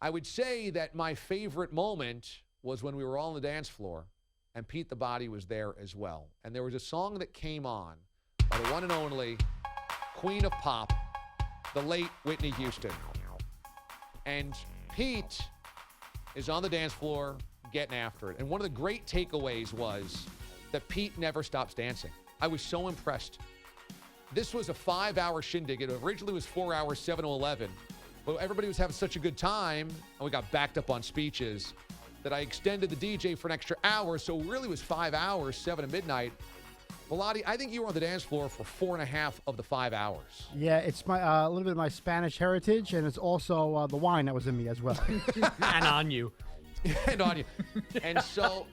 I would say that my favorite moment was when we were all on the dance floor, and Pete the Body was there as well. And there was a song that came on by the one and only Queen of Pop, the late Whitney Houston. And Pete is on the dance floor getting after it. And one of the great takeaways was that Pete never stops dancing. I was so impressed. This was a 5-hour shindig. It originally was 4 hours, 7 to 11. But everybody was having such a good time, and we got backed up on speeches, that I extended the DJ for an extra hour. So it really was 5 hours, 7 to midnight. Bellotti, I think you were on the dance floor for 4.5 of the 5 hours. Yeah, it's my a little bit of my Spanish heritage, and it's also the wine that was in me as well. And on you. And on you. And so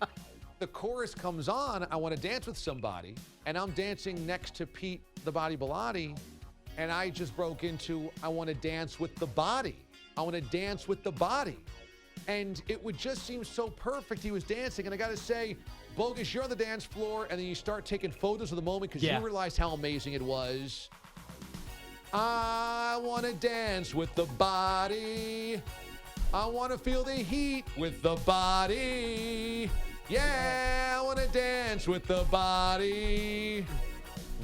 the chorus comes on, I want to dance with somebody, and I'm dancing next to Pete the Body Bellotti, and I just broke into, I want to dance with the body. I want to dance with the body. And it would just seem so perfect. He was dancing, and I got to say, Bogus, you're on the dance floor, and then you start taking photos of the moment because you realized how amazing it was. I want to dance with the body. I want to feel the heat with the body. Yeah, I want to dance with the body.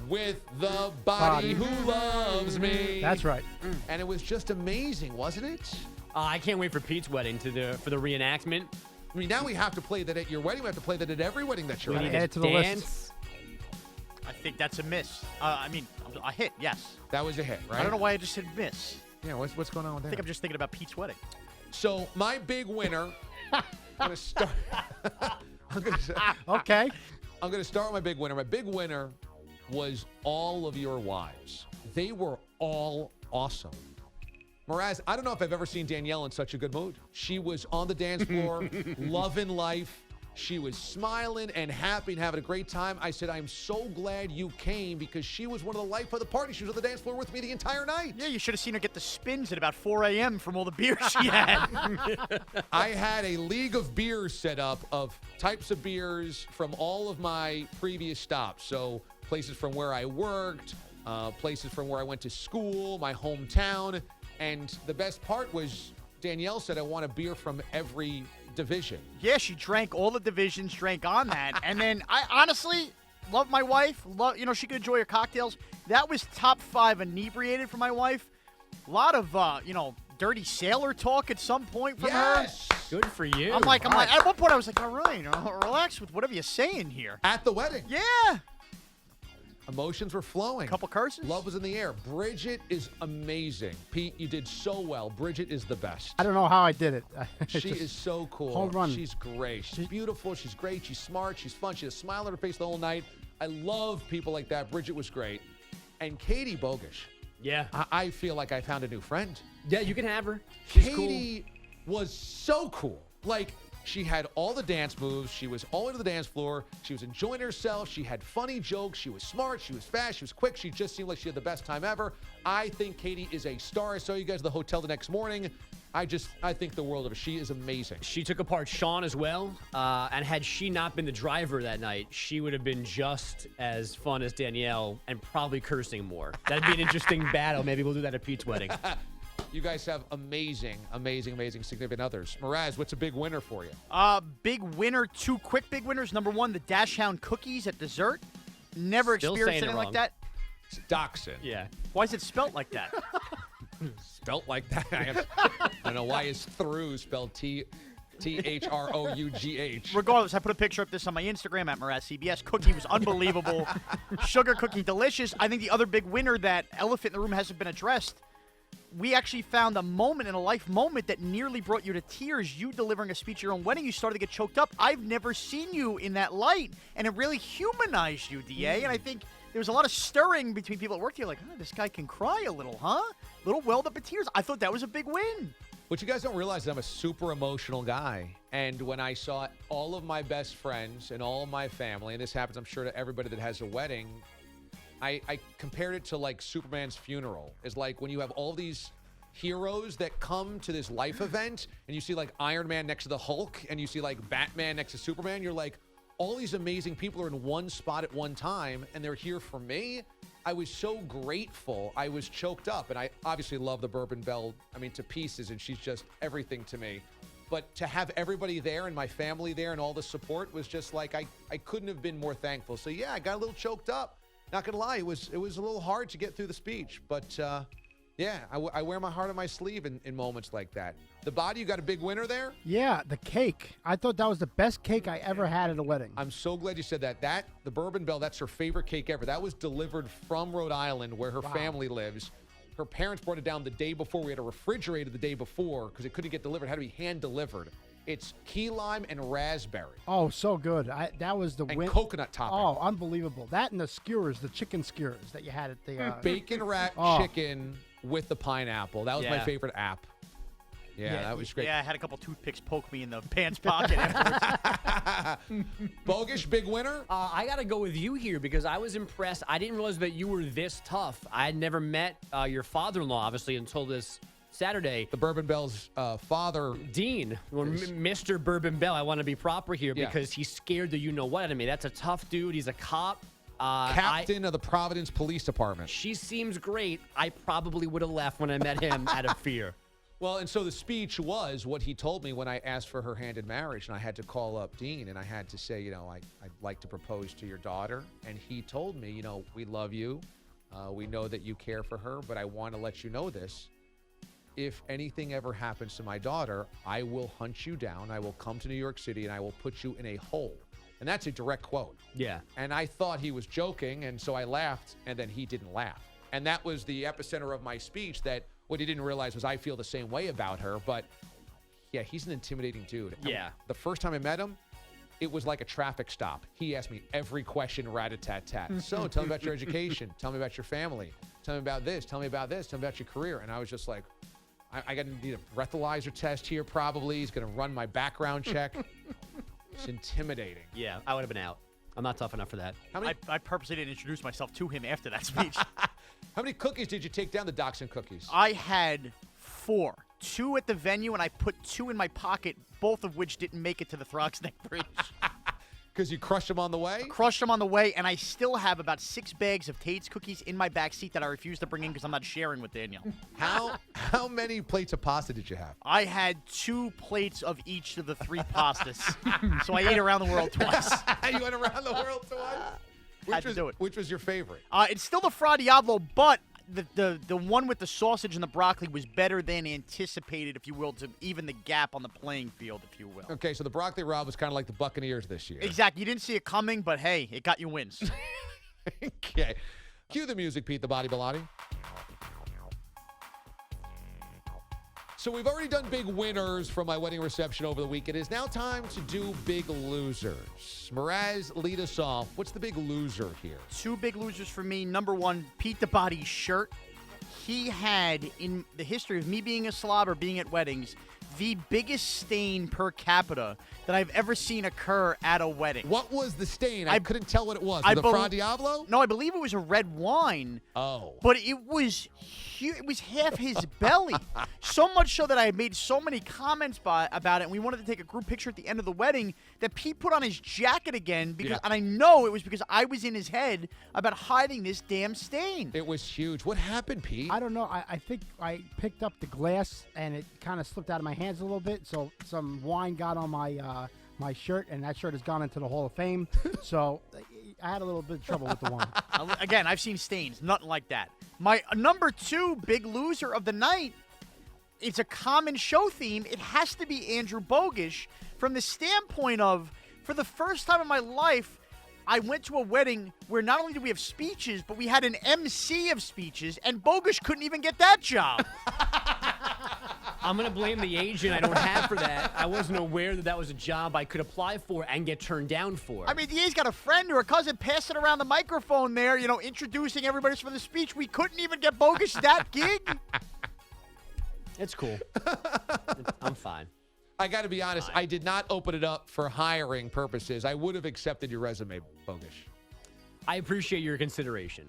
With the body who loves me. That's right. And it was just amazing, wasn't it? I can't wait for Pete's wedding for the reenactment. I mean, now we have to play that at your wedding. We have to play that at every wedding that you're We at. need Add to it to the dance. list. I think that's a miss. I mean, a hit, yes. That was a hit, right? I don't know why I just said miss. Yeah, what's going on with that? I think I'm just thinking about Pete's wedding. So my big winner, I'm going to start. Okay. I'm going to start with my big winner. My big winner was all of your wives. They were all awesome. Mraz, I don't know if I've ever seen Danielle in such a good mood. She was on the dance floor, loving life. She was smiling and happy and having a great time. I said, I'm so glad you came because she was one of the life of the party. She was on the dance floor with me the entire night. Yeah, you should have seen her get the spins at about 4 a.m. from all the beer she had. I had a league of beers set up of types of beers from all of my previous stops. So places from where I worked, places from where I went to school, my hometown. And the best part was Danielle said, I want a beer from every division. Yeah, she drank all the divisions, drank on that. And then I honestly love my wife. She could enjoy her cocktails. That was top 5 inebriated for my wife. A lot of, dirty sailor talk at some point from her. Good for you. I'm like, at one point I was like, all right, relax with whatever you're saying here. At the wedding. Yeah. Emotions were flowing. A couple curses. Love was in the air. Bridget is amazing. Pete, you did so well. Bridget is the best. I don't know how I did it. She is so cool. Home run. She's great. She's beautiful. She's great. She's smart. She's fun. She has a smile on her face the whole night. I love people like that. Bridget was great. And Katie Bogish. Yeah. I feel like I found a new friend. Yeah, you can have her. She's Katie was so cool. Like, she had all the dance moves. She was all over the dance floor. She was enjoying herself. She had funny jokes. She was smart. She was fast. She was quick. She just seemed like she had the best time ever. I think Katie is a star. I saw you guys at the hotel the next morning. I think the world of her. She is amazing. She took apart Sean as well. And had she not been the driver that night, she would have been just as fun as Danielle and probably cursing more. That'd be an interesting battle. Maybe we'll do that at Pete's wedding. You guys have amazing significant others. Mraz, what's a big winner for you? Big winner, 2 quick big winners. Number 1, the Dash Hound cookies at dessert. Never Still experienced saying it anything like wrong. that. It's Dachshund. Yeah. Why is it spelt like that? Spelt like that. I don't know why is through spelled THROUGH. Regardless, I put a picture of this on my Instagram at Mraz CBS. Cookie was unbelievable. Sugar cookie, delicious. I think the other big winner, that elephant in the room, hasn't been addressed. We actually found a moment in a life moment that nearly brought you to tears. You delivering a speech at your own wedding, you started to get choked up. I've never seen you in that light, and it really humanized you, DA. And I think there was a lot of stirring between people at work here, like, this guy can cry a little, huh? Little welled up of tears. I thought that was a big win. What you guys don't realize is I'm a super emotional guy. And when I saw all of my best friends and all of my family, and this happens, I'm sure, to everybody that has a wedding, I compared it to like Superman's funeral. It's like when you have all these heroes that come to this life event and you see like Iron Man next to the Hulk and you see like Batman next to Superman. You're like, all these amazing people are in one spot at one time and they're here for me. I was so grateful. I was choked up, and I obviously love the Bourbon Belle, to pieces, and she's just everything to me. But to have everybody there and my family there and all the support was just like I couldn't have been more thankful. So yeah, I got a little choked up. Not gonna lie, it was a little hard to get through the speech, but yeah, I wear my heart on my sleeve in moments like that. The body, you got a big winner there? Yeah, the cake. I thought that was the best cake I ever had at a wedding. I'm so glad you said that. The Bourbon Belle, that's her favorite cake ever. That was delivered from Rhode Island where her family lives. Her parents brought it down the day before. We had a refrigerator the day before because it couldn't get delivered. It had to be hand delivered. It's key lime and raspberry. Oh, so good. That was the and coconut topping. Oh, unbelievable. That and the skewers, the chicken skewers that you had at the bacon wrapped chicken with the pineapple. That was my favorite app. Yeah, that was great. Yeah, I had a couple toothpicks poke me in the pants pocket afterwards. Bogish, big winner? I got to go with you here because I was impressed. I didn't realize that you were this tough. I had never met your father-in-law, obviously, until this Saturday. The Bourbon Belle's father. Dean, or Mr. Bourbon Belle. I want to be proper here because he scared the you-know-what out of me. That's a tough dude. He's a cop. Captain of the Providence Police Department. She seems great. I probably would have left when I met him out of fear. Well, and so the speech was what he told me when I asked for her hand in marriage, and I had to call up Dean, and I had to say, I'd like to propose to your daughter. And he told me, we love you. We know that you care for her, but I want to let you know this. If anything ever happens to my daughter, I will hunt you down. I will come to New York City, and I will put you in a hole. And that's a direct quote. Yeah. And I thought he was joking, and so I laughed, and then he didn't laugh. And that was the epicenter of my speech, that what he didn't realize was I feel the same way about her. But, yeah, he's an intimidating dude. Yeah. The first time I met him, it was like a traffic stop. He asked me every question, rat-a-tat-tat. So tell me about your education. Tell me about your family. Tell me about this. Tell me about this. Tell me about your career. And I was just like, I got to need a breathalyzer test here probably. He's going to run my background check. It's intimidating. Yeah, I would have been out. I'm not tough enough for that. I purposely didn't introduce myself to him after that speech. How many cookies did you take down, the Dachshund cookies? I had 4. 2 at the venue, and I put 2 in my pocket, both of which didn't make it to the Throgs Neck Bridge. Because you crushed them on the way? Crushed them on the way, and I still have about 6 bags of Tate's cookies in my back seat that I refuse to bring in because I'm not sharing with Danielle. How many plates of pasta did you have? I had 2 plates of each of the 3 pastas. So I ate around the world twice. You went around the world twice? Had to do it. Which was your favorite? It's still the Fra Diavolo, but the one with the sausage and the broccoli was better than anticipated, if you will, to even the gap on the playing field, if you will. Okay, so the broccoli Rob was kind of like the Buccaneers this year. Exactly. You didn't see it coming, but hey, it got you wins. Okay. Cue the music, Pete the Body Bilotti. So we've already done big winners from my wedding reception over the week. It is now time to do big losers. Mraz, lead us off. What's the big loser here? 2 big losers for me. Number 1, Pete the Body's shirt. He had, in the history of me being a slob or being at weddings, the biggest stain per capita that I've ever seen occur at a wedding. What was the stain? I couldn't tell what it was. Was it Fra Diavolo? No, I believe it was a red wine. Oh. But it was huge. It was half his belly. So much so that I made so many comments about it, and we wanted to take a group picture at the end of the wedding, that Pete put on his jacket again, because, and I know it was because I was in his head about hiding this damn stain. It was huge. What happened, Pete? I don't know. I think I picked up the glass, and it kind of slipped out of my hands a little bit, so some wine got on my shirt, and that shirt has gone into the Hall of Fame. So I had a little bit of trouble with the wine. Again, I've seen stains. Nothing like that. My number 2 big loser of the night, it's a common show theme. It has to be Andrew Bogish, from the standpoint of, for the first time in my life, I went to a wedding where not only did we have speeches, but we had an MC of speeches, and Bogish couldn't even get that job. I'm going to blame the agent I don't have for that. I wasn't aware that was a job I could apply for and get turned down for. I mean, DA's got a friend or a cousin passing around the microphone there, introducing everybody for the speech. We couldn't even get Bogish that gig. It's cool. I'm fine. I got to be honest, I did not open it up for hiring purposes. I would have accepted your resume, Bogish. I appreciate your consideration.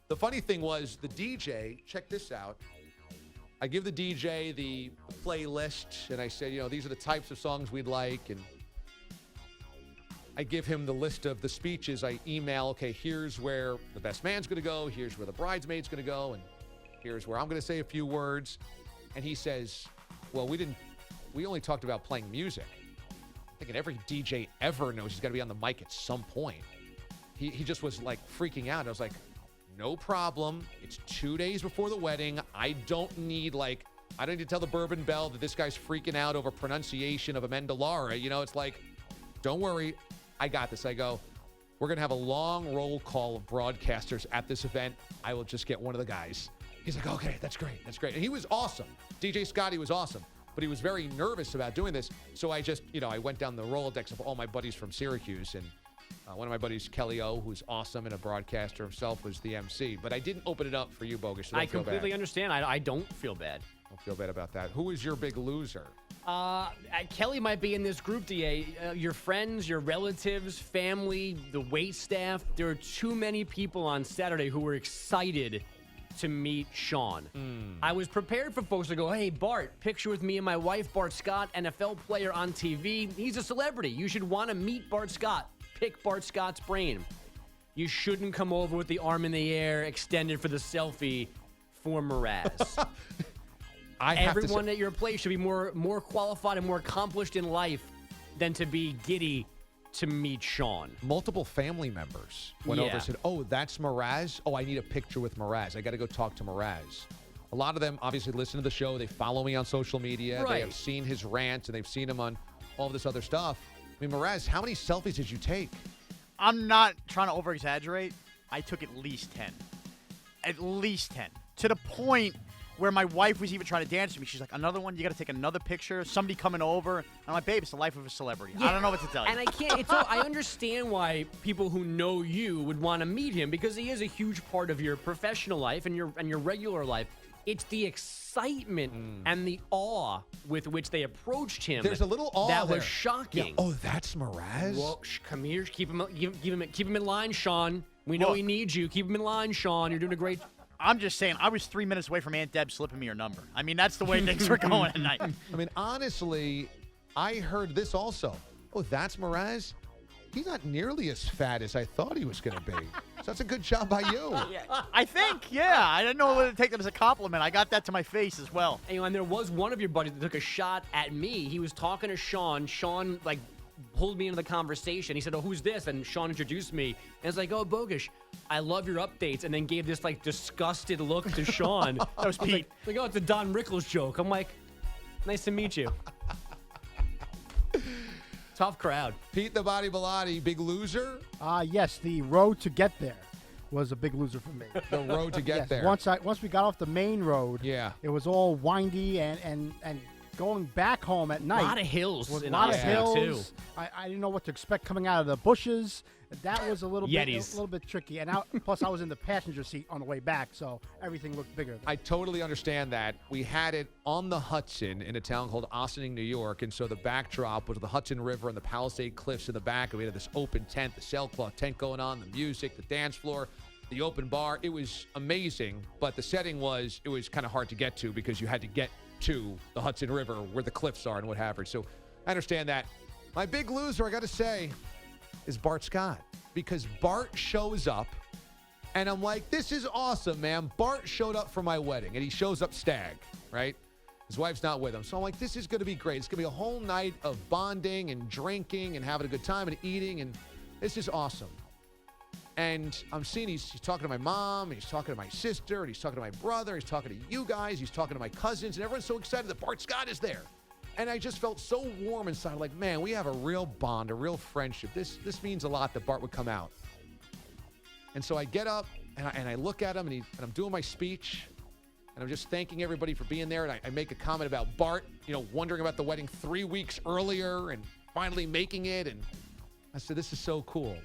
The funny thing was, the DJ, check this out. I give the DJ the playlist, and I said, these are the types of songs we'd like. And I give him the list of the speeches. I email, okay, here's where the best man's going to go. Here's where the bridesmaid's going to go. And here's where I'm going to say a few words. And he says, well, we only talked about playing music. I'm thinking every DJ ever knows he's got to be on the mic at some point. He just was like freaking out. I was like, no problem. It's 2 days before the wedding. I don't need I don't need to tell the Bourbon Bell that this guy's freaking out over pronunciation of Amendolara. It's like, don't worry. I got this. I go, we're going to have a long roll call of broadcasters at this event. I will just get one of the guys. He's like, okay, that's great. That's great. And he was awesome. DJ Scotty was awesome. But he was very nervous about doing this. So I just, I went down the Rolodex of all my buddies from Syracuse. And one of my buddies, Kelly O, who's awesome and a broadcaster himself, was the MC. But I didn't open it up for you, Bogus. So I completely understand. I don't feel bad. Don't feel bad about that. Who is your big loser? Kelly might be in this group, DA. Your friends, your relatives, family, the wait staff. There are too many people on Saturday who were excited to meet Sean. I was prepared for folks to go, hey, Bart, picture with me and my wife, Bart Scott, NFL player on TV. He's a celebrity. You should want to meet Bart Scott. Pick Bart Scott's brain. You shouldn't come over with the arm in the air extended for the selfie for Mraz. Everyone at your place should be more qualified and more accomplished in life than to be giddy to meet Sean. Multiple family members went over and said, oh, that's Mraz? Oh, I need a picture with Mraz. I got to go talk to Mraz. A lot of them obviously listen to the show. They follow me on social media. Right. They have seen his rants, and they've seen him on all this other stuff. I mean, Mraz, how many selfies did you take? I'm not trying to over-exaggerate. I took at least 10. At least 10. To the point where my wife was even trying to dance with me. She's like, another one? You got to take another picture? Somebody coming over? I'm like, babe, it's the life of a celebrity. I don't know what to tell you. And I can't. I understand why people who know you would want to meet him because he is a huge part of your professional life and your regular life. It's the excitement and the awe with which they approached him. There's a little awe that there. was shocking. Yeah. Oh, that's Mraz? Well, come here. Keep him in line, Sean. We know he needs you. Keep him in line, Sean. You're doing a great. I'm just saying, I was 3 minutes away from Aunt Deb slipping me her number. I mean, that's the way things were going at night. I mean, honestly, I heard this also. Oh, that's Mraz? He's not nearly as fat as I thought he was going to be. So that's a good job by you. I think, yeah. I didn't know whether to take that as a compliment. I got that to my face as well. And there was one of your buddies that took a shot at me. He was talking to Sean. Sean, pulled me into the conversation. He said, oh, who's this? And Sean introduced me. And it's like, oh, Bogish, I love your updates. And then gave this, disgusted look to Sean. That was Pete. Oh, it's a Don Rickles joke. I'm like, nice to meet you. Tough crowd. Pete the Body Bilotti, big loser? Yes, the road to get there was a big loser for me. The road to get Yes, there. Once we got off the main road, Yeah. it was all windy and going back home at night. A lot of hills. was a in lot of Austin, hills. too. I didn't know what to expect coming out of the bushes. That was a little bit tricky. And plus, I was in the passenger seat on the way back, so everything looked bigger. I totally understand that. We had it on the Hudson in a town called Ossining, New York, and so the backdrop was the Hudson River and the Palisade Cliffs in the back. And we had this open tent, the sailcloth tent going on, the music, the dance floor, the open bar. It was amazing, but the setting was kind of hard to get to because you had to get to the Hudson River where the cliffs are and what have you. So I understand that. My big loser, I got to say, is Bart Scott, because Bart shows up and I'm like, this is awesome, man. Bart showed up for my wedding and he shows up stag, right? His wife's not with him. So I'm like, this is going to be great. It's going to be a whole night of bonding and drinking and having a good time and eating, and this is awesome. And I'm seeing he's talking to my mom, and he's talking to my sister, and he's talking to my brother, he's talking to you guys, he's talking to my cousins, and everyone's so excited that Bart Scott is there. And I just felt so warm inside, like, man, we have a real bond, a real friendship. This means a lot that Bart would come out. And so I get up, and I look at him, and I'm doing my speech, and I'm just thanking everybody for being there, and I make a comment about Bart, wondering about the wedding 3 weeks earlier and finally making it, and I said, this is so cool.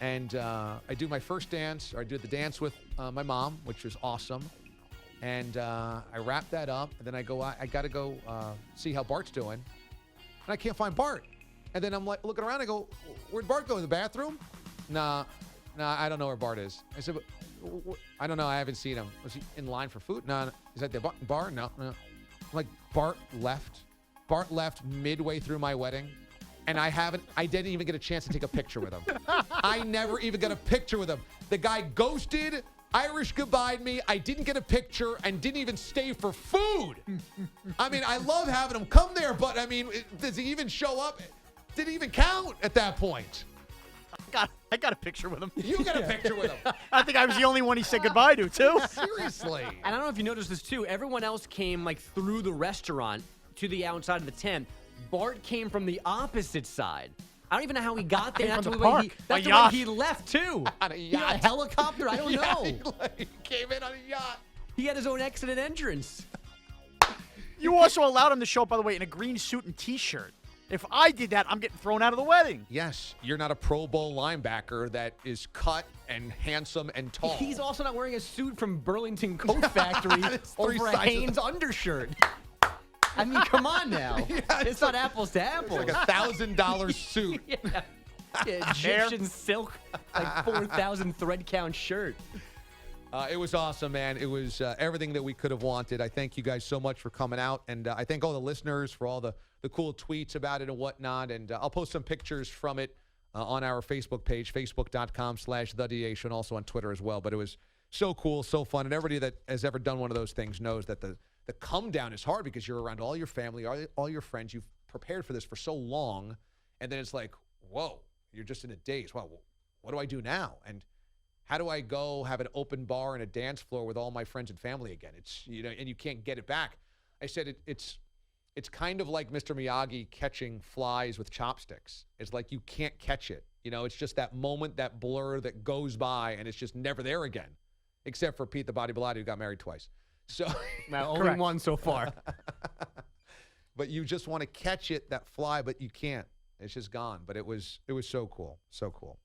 And I do my first dance, or I did the dance with my mom, which was awesome. And I wrap that up, and then I got to go see how Bart's doing. And I can't find Bart. And then I'm like looking around, I go, where'd Bart go, in the bathroom? Nah, I don't know where Bart is. I said, I don't know, I haven't seen him. Was he in line for food? No. Is that the bar? No. I'm like, Bart left midway through my wedding. And I didn't even get a chance to take a picture with him. I never even got a picture with him. The guy ghosted, Irish goodbye'd me. I didn't get a picture and didn't even stay for food. I mean, I love having him come there, but I mean, does he even show up? Didn't even count at that point. I got a picture with him. You got a picture with him. I think I was the only one he said goodbye to, too. Seriously. And I don't know if you noticed this too. Everyone else came like through the restaurant to the outside of the tent. Bart came from the opposite side. I don't even know how he got there. That's from the the way park. that's A the way yacht. he left too. On a You know, yacht. a helicopter? I don't know. He came in on a yacht. He had his own exit and entrance. You also allowed him to show up, by the way, in a green suit and T-shirt. If I did that, I'm getting thrown out of the wedding. Yes, you're not a Pro Bowl linebacker that is cut and handsome and tall. He's also not wearing a suit from Burlington Coat Factory It's three over a sizes. Hanes undershirt. I mean, come on now. Yeah, it's not apples to apples. like a $1,000 suit. Yeah, Egyptian silk, like 4,000 thread count shirt. It was awesome, man. It was everything that we could have wanted. I thank you guys so much for coming out, and I thank all the listeners for all the cool tweets about it and whatnot. And I'll post some pictures from it on our Facebook page, facebook.com/TheDA Show, and also on Twitter as well. But it was so cool, so fun, and everybody that has ever done one of those things knows that the come down is hard because you're around all your family, all your friends. You've prepared for this for so long, and then it's like, whoa, you're just in a daze. Wow, what do I do now? And how do I go have an open bar and a dance floor with all my friends and family again? It's, you know, and you can't get it back. I said it's kind of like Mr. Miyagi catching flies with chopsticks. It's like you can't catch it. You know, it's just that moment, that blur that goes by, and it's just never there again, except for Pete the Body Bilotti, who got married twice. So, Now, only Correct. one so far. but you just want to catch it, that fly, but you can't. It's just gone. But it was so cool, so cool.